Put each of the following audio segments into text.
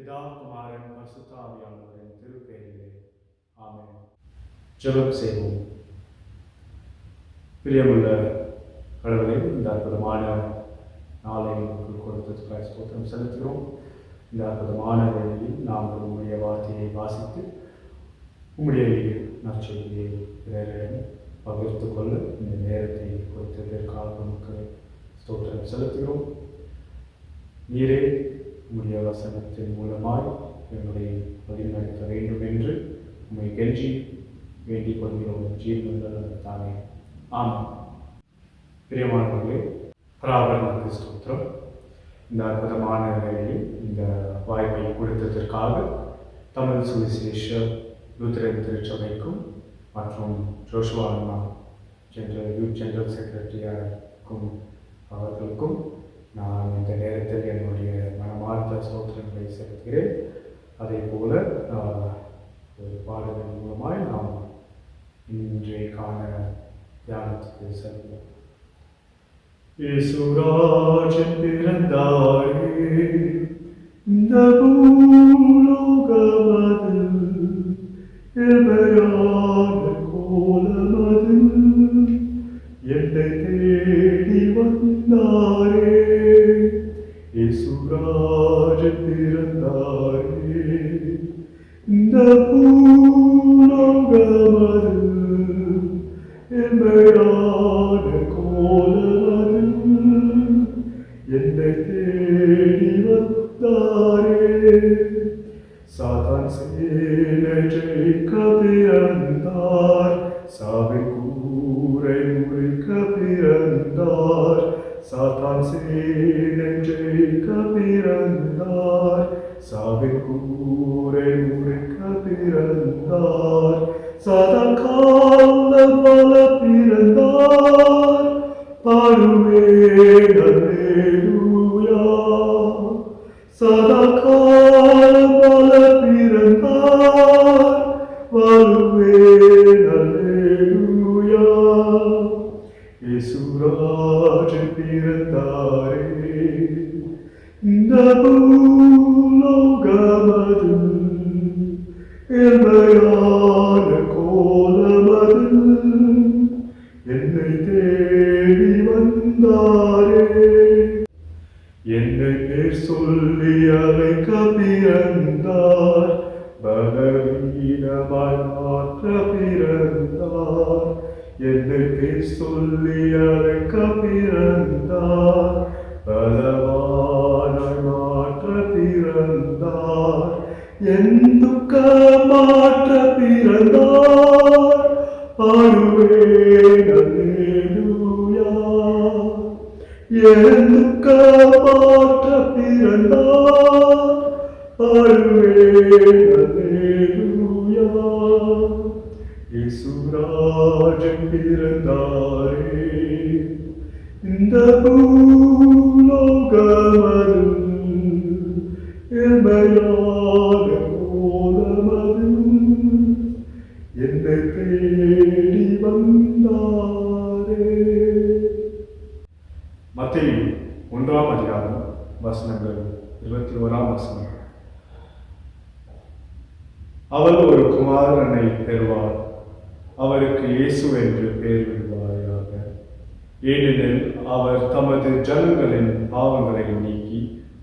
பிதா குமாரன் பரிசுத்த ஆவியானவரின் திருப்பெயரிலே ஆமென். ஜெபம் செய்வோம். பிரியமுள்ள கடவுளே, இந்த அற்புதமான நாளை நமக்கு கொடுத்ததுக்காக ஸ்தோத்திரம் செலுத்துகிறோம். இந்த அற்புதமான வேளையில் நாங்கள் உங்களுடைய வார்த்தையை வாசித்து உங்களுடைய நற்செய்தியை பிறரிடம் பகிர்ந்து கொள்ள இந்த நேரத்தை கொடுத்ததற்காக நமக்கு ஸ்தோத்திரம் செலுத்துகிறோம். நீரே உங்களுடைய வசனத்தின் மூலமாய் எங்களை வழிநடத்த வேண்டும் என்று உண்மை கெஞ்சி வேண்டிக் கொள்கிறோம். ஜீவன்கள் தானே. ஆமாம். பிரியமானவர்களே, பராபரனுக்கு ஸ்தோத்திரம். இந்த அற்புதமான வேளையில் இந்த வாய்ப்பை கொடுத்ததற்காக தமிழ் சுவிசேஷ லூத்தரன் திருச்சபைக்கும் மற்றும் ஜோஷுவா அண்ணா ஜெனரல் செக்ரட்டரியாருக்கும் அவர்களுக்கும் நான் இந்த நேரத்தில் என்னுடைய மனமார்ந்த ஸ்தோத்திரங்களை செலுத்துகிறேன். அதே போல ஒரு பாடலின் மூலமாய் நாம் இன்றைக்கான தியானத்துக்கு செல்வோம். இயேசுராஜன் பிறந்தாரே, இந்த பூலோகமது எமையான கோலமது என்னை தேடி வந்தாரே. இயேசுராஜன் பிறந்தாரே, இந்த பூலோகமது எமையான கோலமது என்னை தேடி வந்தாரே. சாத்தான் சேனை ஜெயிக்க பிறந்தார், சாவின் கூரை முறிக்க பிறந்தார். சாத்தான் சேனை ஜெயிக்க பிறந்தார், சாவின் கூரை முறிக்க பிறந்தார். சாத்தான் காலம் பல பிறந்தார், பாடுவேன் அல்லேலூயா. சாத்தான் காலம் பல பிறந்தார், பாடுவேன் அல்லேலூயா. இயேசுராஜன் பிறந்தாரே, இந்த பூலோகமது எமையான கோலமது என்னை தேடி வந்தாரே. என்னை பேர் சொல்லி அழைக்க பிறந்தார், பலவீனமாய் மாற்ற பிறந்தார். என்னை பேர் சொல்லி அழைக்க பிறந்தார், பலவானாய் மாற்ற பிறந்தார். என் துக்க மாற்ற பிறந்தார், பாடுவேன் அல்லேலூயா. என் துக்க மாற்ற பிறந்தார், பாடுவேன் அல்லேலூயா. இயேசுராஜன் பிறந்தாரே, இந்த பூலோகமது எமையான கோலமது என்னை தேடி வந்தாரே. மத்தேயு 1ஆம் அதிகாரம் வசனங்கள் 21ஆம் வசனம். அவள் ஒரு குமாரனை பெறுவார், அவருக்கு இயேசு என்று பெயர் விடுவாயாக. ஏனெனில் அவர் தமது ஜனங்களின் பாவங்களை நீக்கி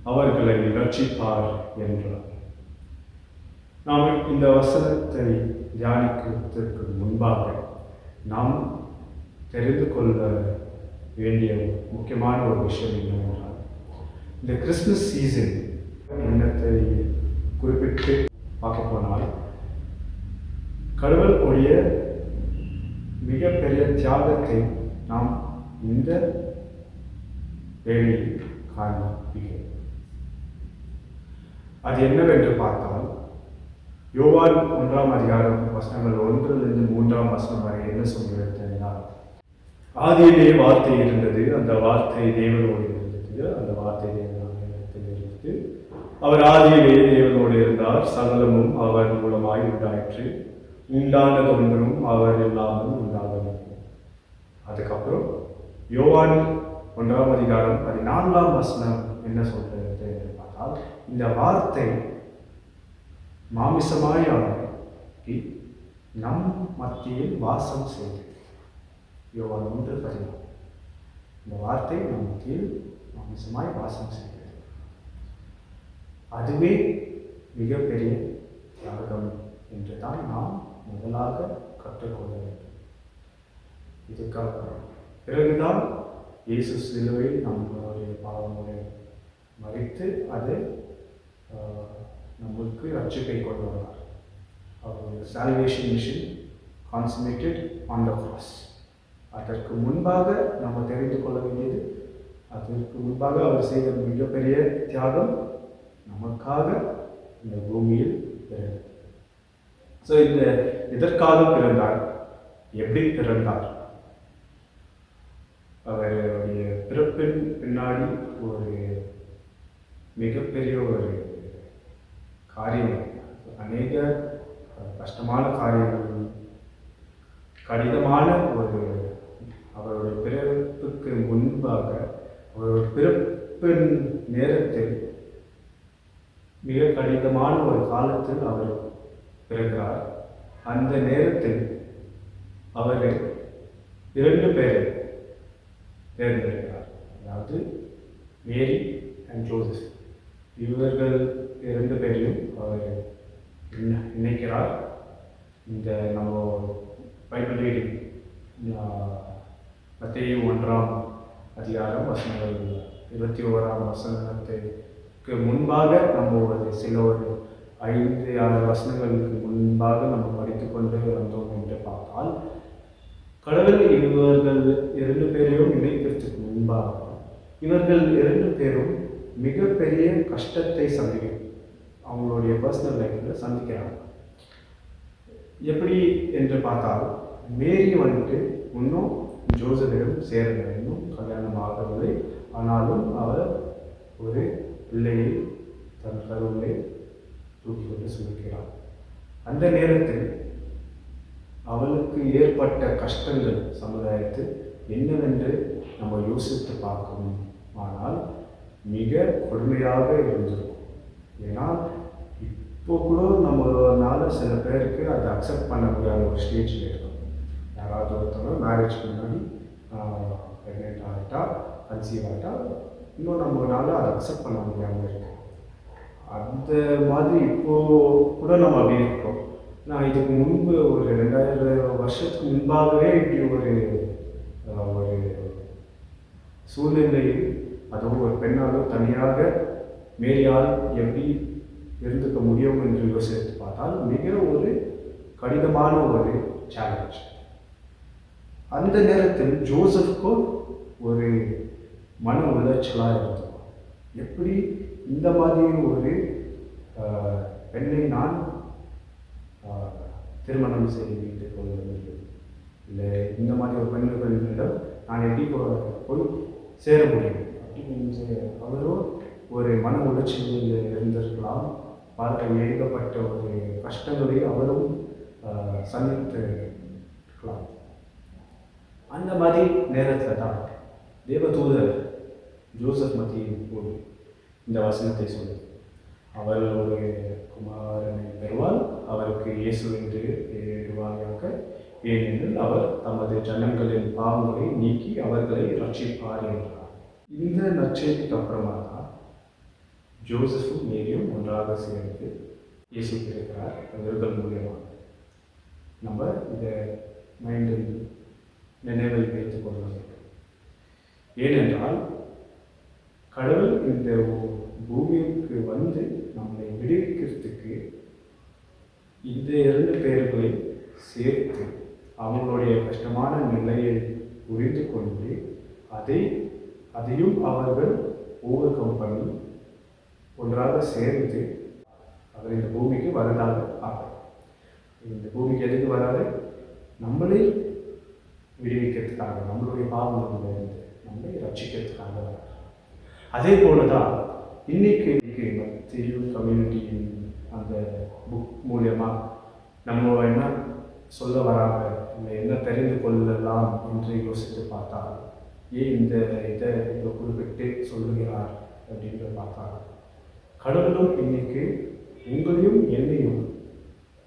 அவர்களை இரட்சிப்பார் என்றார். நாம் இந்த வசனத்தை தியானிக்கிறதுக்கு முன்பாக நாம் தெரிந்து கொள்ள வேண்டிய முக்கியமான ஒரு விஷயம் என்னவென்றால், இந்த கிறிஸ்துமஸ் சீசன் எண்ணத்தை குறிப்பிட்டு பார்க்க போனால், கடவுளுடைய மிகப்பெரிய தியாகத்தை நாம் இந்த வேளையில் காண்பிக்கிறோம். அது என்னவென்று பார்த்தால், யோவான் 1ஆம் அதிகாரம் வசனங்கள் 1லிருந்து 3ஆம் வசனம் வரை என்ன சொல்கிறது என்றால், ஆதியிலே வார்த்தை இருந்தது, அந்த வார்த்தை தேவனோடு இருந்தது, அந்த வார்த்தை தேவனிடத்தில் இருந்தது. அவர் ஆதியிலே தேவனோடு இருந்தார், சகலமும் அவர் மூலமாய் உண்டாயிற்று, உண்டானதொன்றும் அவர் இல்லாமல் உண்டாகவில்லை. அதுக்கப்புறம் யோவான் 1ஆம் அதிகாரம் 14ஆம் வசனம் என்ன சொல்கிறது என்று பார்த்தால், இந்த வார்த்தை மாமிசமாய் ஆகி நம் மத்தியில் வாசம் செய்து. யோவான் 1:16. இந்த வார்த்தை நம் மத்தியில் மாமிசமாய் வாசம் செய்கிறது. அதுவே மிகப்பெரிய தியாகம் என்றுதான் நாம் முதலாக கற்றுக்கொள்ள வேண்டும். இதுக்காக பிறகுதான் இயேசு சிலுவையில் நம்மளுடைய பாவங்களை மறித்து அது நம்மளுக்கு ரட்சிப்பை கொண்டு வந்தார். அவருடைய salvation mission consummated on the cross. அதற்கு முன்பாக நம்ம தெரிந்து கொள்ள வேண்டியது, அதற்கு முன்பாக அவர் செய்த மிகப்பெரிய தியாகம் நமக்காக இந்த பூமியில் பிறகு. ஸோ இந்த எதற்காக பிறந்தார், எப்படி பிறந்தார், அவருடைய பிறப்பின் பின்னாடி ஒரு மிகப்பெரிய ஒரு காரியம், அநேக கஷ்டமான காரியங்கள், கடினமான ஒரு அவருடைய பிறப்புக்கு முன்பாக அவருடைய பிறப்பின் நேரத்தில் மிக கடினமான ஒரு காலத்தில் அவர் பிறந்தார். அந்த நேரத்தில் அவர்கள் 2 பேரை தேர்ந்தெடுக்கிறார். அதாவது மேரி அண்ட் ஜோசப். இவர்கள் 2 பேரையும் அவர் நினைக்கிறார். இந்த நம்ம பைபிள் ரீடிங் மத்தேயு 1ஆம் அதிகாரம் வசனங்கள் 21ஆம் வசனத்துக்கு முன்பாக நம்ம சில ஒரு 5-6 வசனங்களுக்கு முன்பாக நம்ம படித்து கொண்டு வந்தோம் என்று பார்த்தால், கடவுள் இவர்கள் 2 பேரையும் நினைக்கிறதுக்கு முன்பாக இவர்கள் 2 பேரும் மிகப்பெரிய கஷ்டத்தை அவங்களுடைய பர்சனல் லைஃப்பில் சந்திக்கிறாங்க. எப்படி என்று பார்த்தால், மேரி வந்துட்டு இன்னும் ஜோசப்பிடம் சேரவில்லை, இன்னும் கல்யாணம் ஆகவில்லை. ஆனாலும் அவர் ஒரு பிள்ளையை தன் கருவிலே தூக்கி கொண்டு சுமக்கிறார். அந்த நேரத்தில் அவளுக்கு ஏற்பட்ட கஷ்டங்கள் சமுதாயத்தில் என்னவென்று நம்ம யோசித்து பார்க்கணும். ஆனால் மிக கொடுமையாக இருந்திருக்கும். ஏன்னா இப்போ கூட நம்மளால சில பேருக்கு அதை அக்செப்ட் பண்ண முடியாத ஒரு ஸ்டேஜில் இருக்கும். யாராவது ஒருத்தவங்க மேரேஜ்க்கு முன்னாடி ப்ரெக்னென்ட் ஆகிட்டா, கன்சீவ் ஆகிட்டா, இன்னும் நம்மளால அதை அக்செப்ட் பண்ண முடியாமல் இருக்கும். அந்த மாதிரி இப்போது கூட நம்ம அப்படி இருக்கோம். நான் இதுக்கு முன்பு ஒரு 2000 வருஷத்துக்கு முன்பாகவே இப்படி ஒரு சூழ்நிலையில், அதுவும் ஒரு பெண்ணாலோ தனியாக மேரியால் எப்படி இருந்துக்க முடியும் என்று யோசித்து பார்த்தால் மிக ஒரு கடினமான ஒரு சேலஞ்ச். அந்த நேரத்தில் ஜோசப்புக்கும் ஒரு மன உளைச்சலாக இருந்தது. எப்படி இந்த மாதிரி ஒரு பெண்ணை நான் திருமணம் செய்து கொள்ள வேண்டும், இல்லை இந்த மாதிரி ஒரு பெண்களிடம் நான் எப்படி போய் சேர முடியும் அப்படின்னு அவரும் ஒரு மன உளைச்சலில் இருந்திருக்கலாம். ஏகப்பட்ட ஒரு கஷ்டங்களை அவரும் சந்தித்து இருக்கலாம். அந்த மாதிரி நேரத்தில் தான் தேவதூதர் ஜோசப் மத்தியில் போய் இந்த வசனத்தை சொல்லி, அவர் ஒரு குமாரனை பெறுவார், அவருக்கு இயேசு என்று பெயரிடுவாயாக, ஏனெனில் அவர் தமது ஜனங்களின் பாவங்களை நீக்கி அவர்களை ரட்சிப்பார் என்றார். இந்த நற்செய்திக்கு அப்புறமா தான் ஜோசப்பும் மேரியும் ஒன்றாக சேர்ந்து இயேசு இருக்கிறார். அவர்கள் மூலியமாக நம்ம இதை மைண்டில் நினைவில் வைத்துக் கொள்ள வேண்டும். ஏனென்றால் கடவுள் இந்த பூமிக்கு வந்து நம்மை விடுவிக்கிறதுக்கு இந்த 2 பேர்களை சேர்த்து அவங்களுடைய கஷ்டமான நிலையை புரிந்து கொண்டு அதையும் அவர்கள் ஓவர் கம் பண்ணி ஒன்றாக சேர்ந்து அவர் இந்த பூமிக்கு வரதாக ஆகும். இந்த பூமிக்கு எதுக்கு வராது? நம்மளை விடுவிக்கிறதுக்காக, நம்மளுடைய பாவங்களிலிருந்து நம்மளை ரட்சிக்கிறதுக்காக வராது. அதே போல தான் இன்னைக்கு மத்திய கம்யூனிட்டியின் அந்த புக் மூலமாக நம்ம என்ன சொல்ல வராங்க, நம்ம என்ன தெரிந்து கொள்ளலாம் என்று யோசித்து பார்த்தால், ஏன் இந்த இதை குறிப்பிட்டு சொல்லுகிறார் அப்படின்னு பார்த்தா, கடவுளும் இன்னைக்கு உங்களையும் என்னையும்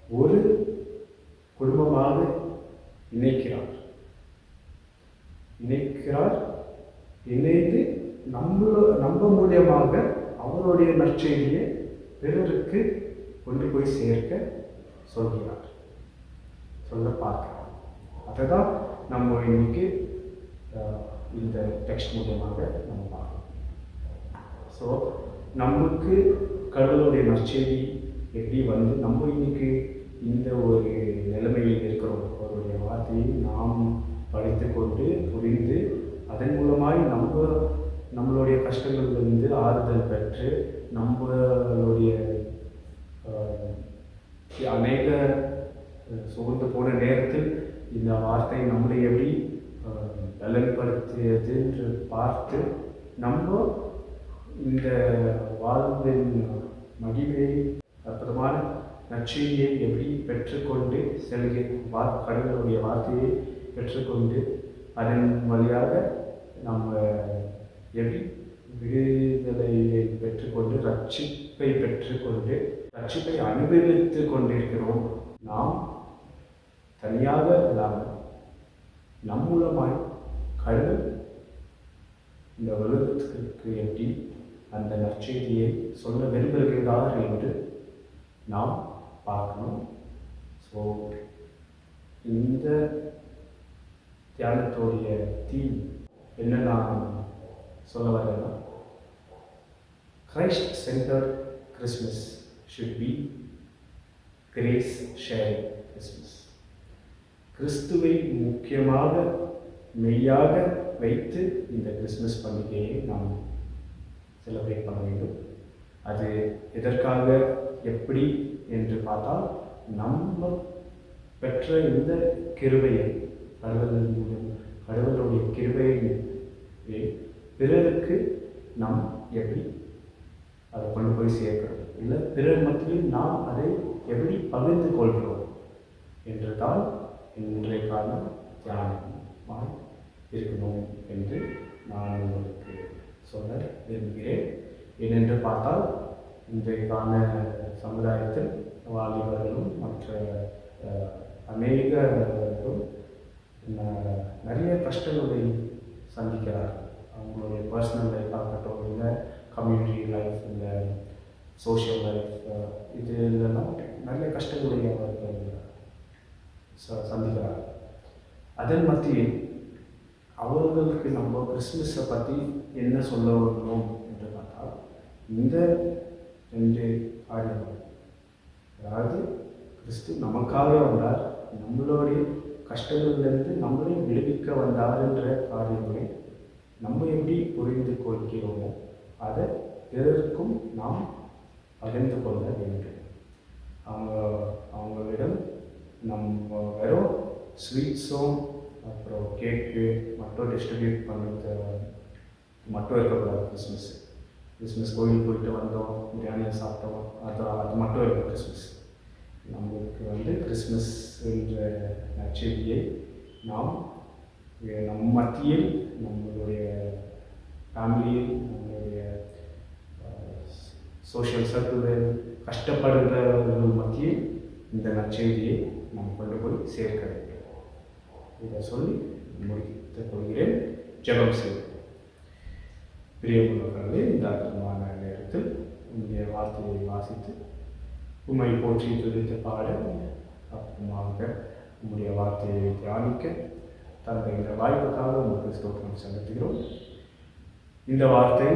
ஒரு குடும்பமாக இணைக்கிறார். இணைந்து நம்ம மூலியமாக அவருடைய நற்செய்தியை பிறருக்கு கொண்டு போய் சேர்க்க சொல்கிறார், சொல்ல பார்க்கிறார். அதை தான் நம்ம இன்னைக்கு இந்த டெக்ஸ்ட் மூலமாக நம்ம பார்க்கணும். ஸோ நமக்கு கடவுளுடைய நற்செய்தி எப்படி வந்து நம்ம இன்னைக்கு இந்த ஒரு நிலைமையில் இருக்கிறோம். அவருடைய வார்த்தையை நாம் படித்து கொண்டு புரிந்து அதன் மூலமாய் நம்மளுடைய கஷ்டங்களிலிருந்து ஆறுதல் பெற்று நம்மளுடைய அநேக சோர்ந்து போன நேரத்தில் இந்த வார்த்தை நம்மளை எப்படி பலன்படுத்தியது என்று பார்த்து நம்ம இந்த வாழ்வின் மகிமையை அற்புதமான நற்செய்தியை எப்படி பெற்றுக்கொண்டு கடவுளுடைய வார்த்தையை பெற்றுக்கொண்டு அதன் வழியாக நம்ம எப்படி விடுதலையை பெற்றுக்கொண்டு ரட்சிப்பை அனுபவித்து கொண்டிருக்கிறோம். நாம் தனியாக இல்லாமல் நம் மூலமாய் கடவுள் இந்த உலகத்திற்கு எப்படி அந்த நற்செய்தியை சொல்ல விரும்புகிறார் என்று நாம் பார்க்கணும். ஸோ இந்த தியானத்தோடைய தீம் என்ன நான் சொல்ல வரேன்னா, Christ centred Christmas should be grace sharing Christmas. கிறிஸ்துவை முக்கியமாக மெய்யாக வைத்து இந்த கிறிஸ்மஸ் பண்டிகையை நாம் செலிப்ரேட் பண்ண வேண்டும். அது எதற்காக எப்படி என்று பார்த்தால், நம்ம பெற்ற இந்த கிருபையை கடவுளுடைய கிருபையை பிறருக்கு நாம் எப்படி அதை கொண்டு போய் சேர்க்கிறோம், இல்லை பிறர் மத்தியில் நாம் அதை எப்படி பகிர்ந்து கொள்கிறோம் என்றுதான் இன்றைக்கான தியானமாக இருக்கணும் என்று நான் உங்களுக்கு சொல்ல விரும்புகிறேன். ஏனென்று பார்த்தால், இன்றைக்கான சமுதாயத்தில் வாலிபர்களும் மற்ற அநேகர்களும் நிறைய கஷ்டங்களை சந்திக்கிறார்கள். அவங்களுடைய பர்சனல் லைஃப் ஆகட்டும், இல்லை கம்யூனிட்டி லைஃப், இல்லை சோஷியல் லைஃப், இது இல்லைன்னா நிறைய கஷ்டங்களை அவர்கள் சந்திக்கிறார்கள். அதன் மத்தியில் அவர்களுக்கு நம்ம கிறிஸ்துமஸை பற்றி என்ன சொல்ல வரணும் என்று பார்த்தால், இந்த 2 காரியங்கள். அதாவது கிறிஸ்து நமக்காக வந்தார், நம்மளுடைய கஷ்டங்களிலிருந்து நம்மளை விடுவிக்க வந்தார் என்ற காரியங்களை நம்ம எப்படி புரிந்து கொள்கிறோமோ அதை பிறருக்கும் நாம் பகிர்ந்து கொள்ள வேண்டும். அவங்களிடம் நம்ம வெறும் ஸ்வீட்ஸும் அப்புறம் கேக்கு மட்டும் டிஸ்ட்ரிபியூட் பண்ணுறது மட்டும் இருக்கக்கூடாது. கிறிஸ்மஸ் கோயில் போயிட்டு வந்தோம், பிரியாணியை சாப்பிட்டோம், அது மட்டும் இருக்கும் கிறிஸ்மஸ். நம்மளுக்கு கிறிஸ்மஸ் என்ற நற்செய்தியை நாம் நம் மத்தியில், நம்மளுடைய ஃபேமிலியில், நம்மளுடைய சோஷியல் சர்க்கிளில் கஷ்டப்படுகிறவர்கள் மத்தியில் இந்த நற்செய்தியை நாம் கொண்டு போய் சேர்க்க வேண்டும். இதை சொல்லி முடித்துக் கொள்கிறேன். ஜெபம் செய்வோம். பிரியமுள்ளவர்களே, இந்த அற்புதமான நேரத்தில் உங்களுடைய வார்த்தையை வாசித்து உம்மை போற்றி துதித்து பாட அற்புதமாக உங்களுடைய வார்த்தையை தியானிக்க தந்த இந்த வாய்ப்புக்காக உங்களுக்கு ஸ்தோத்திரம் செலுத்துகிறோம். இந்த வார்த்தை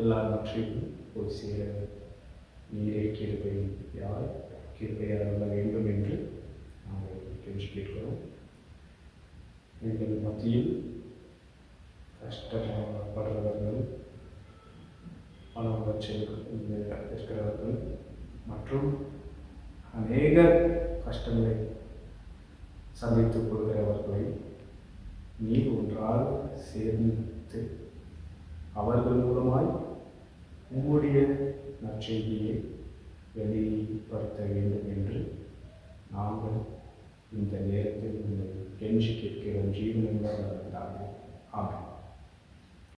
எல்லாவற்றையும் போய் சேர நீரே கிருபையாக அருள வேண்டும் என்று நாங்கள் கெஞ்சி கேட்கிறோம். எங்கள் மத்தியில் கஷ்டப்படுறவர்கள், பணம் இருக்கிறவர்கள் மற்றும் அநேக கஷ்டங்களை சந்தித்துக் கொள்கிறவர்களை நீர் ஒன்றால் சேர்ந்து அவர்கள் மூலமாய் உங்களுடைய நற்செய்தியை வெளிப்படுத்த வேண்டும் என்று நாங்கள் இந்த நேரத்தில் உங்களை கெஞ்சி கேட்கிறோம். ஜீவனங்கள் ஆமென்.